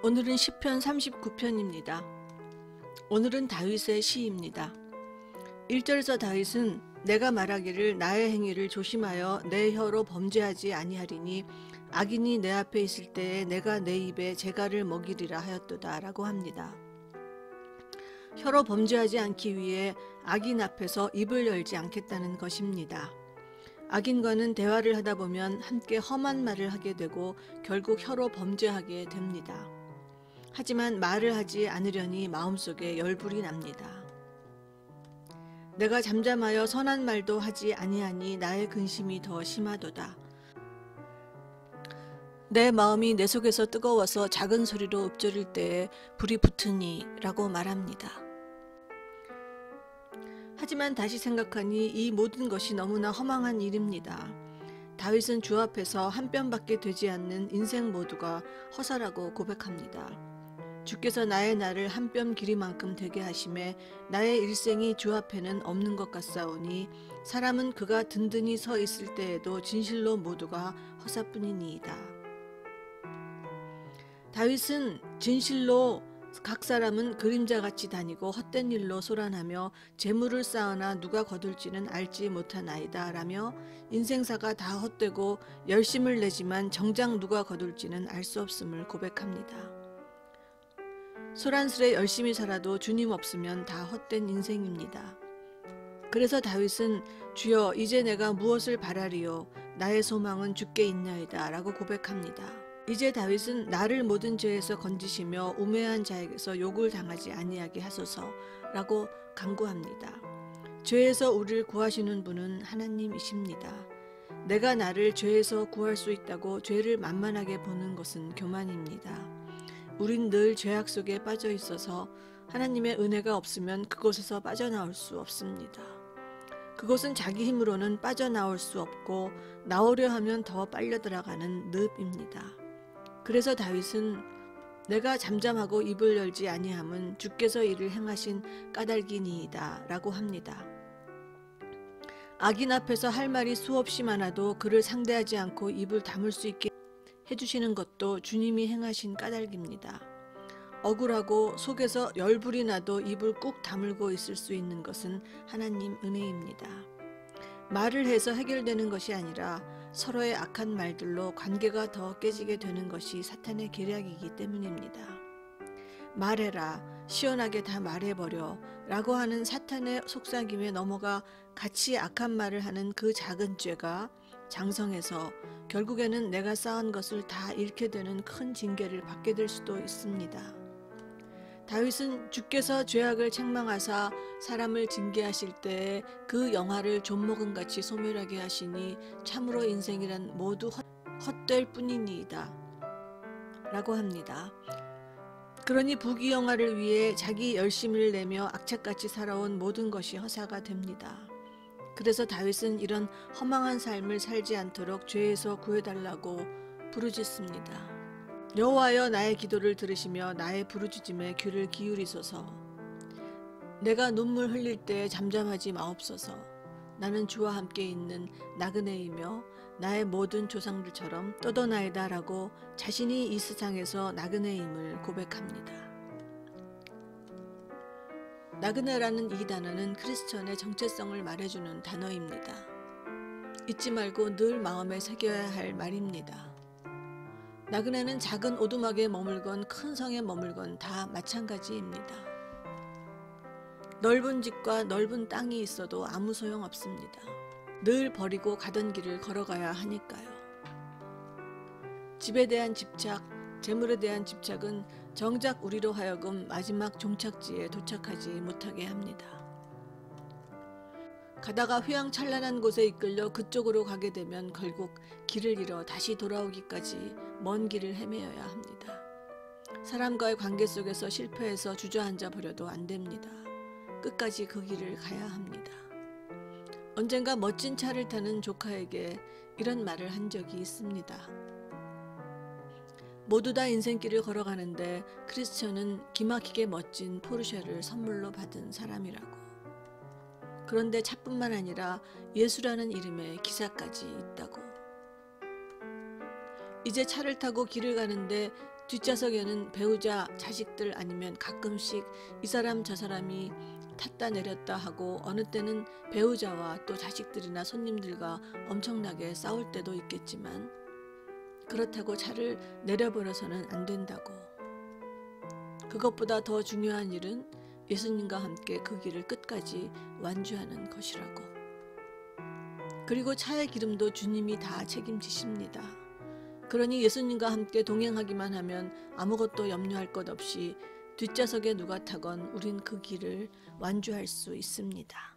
오늘은 시편 39편입니다. 오늘은 다윗의 시입니다. 1절에서 다윗은 내가 말하기를 나의 행위를 조심하여 내 혀로 범죄하지 아니하리니 악인이 내 앞에 있을 때에 내가 내 입에 재갈을 먹이리라 하였도다 라고 합니다. 혀로 범죄하지 않기 위해 악인 앞에서 입을 열지 않겠다는 것입니다. 악인과는 대화를 하다 보면 함께 험한 말을 하게 되고 결국 혀로 범죄하게 됩니다. 하지만 말을 하지 않으려니 마음속에 열불이 납니다. 내가 잠잠하여 선한 말도 하지 아니하니 나의 근심이 더 심하도다. 내 마음이 내 속에서 뜨거워서 작은 소리로 읊조릴 때에 불이 붙으니 라고 말합니다. 하지만 다시 생각하니 이 모든 것이 너무나 허망한 일입니다. 다윗은 주 앞에서 한 뼘밖에 되지 않는 인생 모두가 허사라고 고백합니다. 주께서 나의 날을 한 뼘 길이만큼 되게 하심에 나의 일생이 주 앞에는 없는 것 같사오니 사람은 그가 든든히 서 있을 때에도 진실로 모두가 허사뿐이니이다. 다윗은 진실로 각 사람은 그림자같이 다니고 헛된 일로 소란하며 재물을 쌓으나 누가 거둘지는 알지 못하나이다 라며 인생사가 다 헛되고 열심을 내지만 정작 누가 거둘지는 알 수 없음을 고백합니다. 소란스레 열심히 살아도 주님 없으면 다 헛된 인생입니다. 그래서 다윗은 주여 이제 내가 무엇을 바라리요 나의 소망은 주께 있나이다 라고 고백합니다. 이제 다윗은 나를 모든 죄에서 건지시며 우매한 자에게서 욕을 당하지 아니하게 하소서라고 간구합니다. 죄에서 우리를 구하시는 분은 하나님이십니다. 내가 나를 죄에서 구할 수 있다고 죄를 만만하게 보는 것은 교만입니다. 우린 늘 죄악 속에 빠져 있어서 하나님의 은혜가 없으면 그곳에서 빠져나올 수 없습니다. 그곳은 자기 힘으로는 빠져나올 수 없고 나오려 하면 더 빨려 들어가는 늪입니다. 그래서 다윗은 내가 잠잠하고 입을 열지 아니함은 주께서 이를 행하신 까닭이니이다 라고 합니다. 악인 앞에서 할 말이 수없이 많아도 그를 상대하지 않고 입을 다물 수 있게 해주시는 것도 주님이 행하신 까닭입니다. 억울하고 속에서 열불이 나도 입을 꾹 다물고 있을 수 있는 것은 하나님 은혜입니다. 말을 해서 해결되는 것이 아니라 서로의 악한 말들로 관계가 더 깨지게 되는 것이 사탄의 계략이기 때문입니다. 말해라, 시원하게 다 말해버려 라고 하는 사탄의 속삭임에 넘어가 같이 악한 말을 하는 그 작은 죄가 장성해서 결국에는 내가 쌓은 것을 다 잃게 되는 큰 징계를 받게 될 수도 있습니다. 다윗은 주께서 죄악을 책망하사 사람을 징계하실 때에 그 영화를 좀먹은같이 소멸하게 하시니 참으로 인생이란 모두 헛될 뿐이니이다 라고 합니다. 그러니 부귀영화를 위해 자기 열심을 내며 악착같이 살아온 모든 것이 허사가 됩니다. 그래서 다윗은 이런 허망한 삶을 살지 않도록 죄에서 구해달라고 부르짖습니다. 여호와여 나의 기도를 들으시며 나의 부르짖음에 귀를 기울이소서. 내가 눈물 흘릴 때 잠잠하지 마옵소서. 나는 주와 함께 있는 나그네이며 나의 모든 조상들처럼 떠도나이다 라고 자신이 이 세상에서 나그네임을 고백합니다. 나그네라는 이 단어는 크리스천의 정체성을 말해주는 단어입니다. 잊지 말고 늘 마음에 새겨야 할 말입니다. 나그네는 작은 오두막에 머물건 큰 성에 머물건 다 마찬가지입니다. 넓은 집과 넓은 땅이 있어도 아무 소용 없습니다. 늘 버리고 가던 길을 걸어가야 하니까요. 집에 대한 집착, 재물에 대한 집착은 정작 우리로 하여금 마지막 종착지에 도착하지 못하게 합니다. 가다가 휘황찬란한 곳에 이끌려 그쪽으로 가게 되면 결국 길을 잃어 다시 돌아오기까지 먼 길을 헤매어야 합니다. 사람과의 관계 속에서 실패해서 주저앉아 버려도 안 됩니다. 끝까지 그 길을 가야 합니다. 언젠가 멋진 차를 타는 조카에게 이런 말을 한 적이 있습니다. 모두 다 인생길을 걸어가는데 크리스천은 기막히게 멋진 포르쉐를 선물로 받은 사람이라고. 그런데 차뿐만 아니라 예수라는 이름의 기사까지 있다고. 이제 차를 타고 길을 가는데 뒷좌석에는 배우자, 자식들 아니면 가끔씩 이 사람 저 사람이 탔다 내렸다 하고 어느 때는 배우자와 또 자식들이나 손님들과 엄청나게 싸울 때도 있겠지만 그렇다고 차를 내려버려서는 안 된다고. 그것보다 더 중요한 일은 예수님과 함께 그 길을 끝까지 완주하는 것이라고. 그리고 차의 기름도 주님이 다 책임지십니다. 그러니 예수님과 함께 동행하기만 하면 아무것도 염려할 것 없이 뒷좌석에 누가 타건 우린 그 길을 완주할 수 있습니다.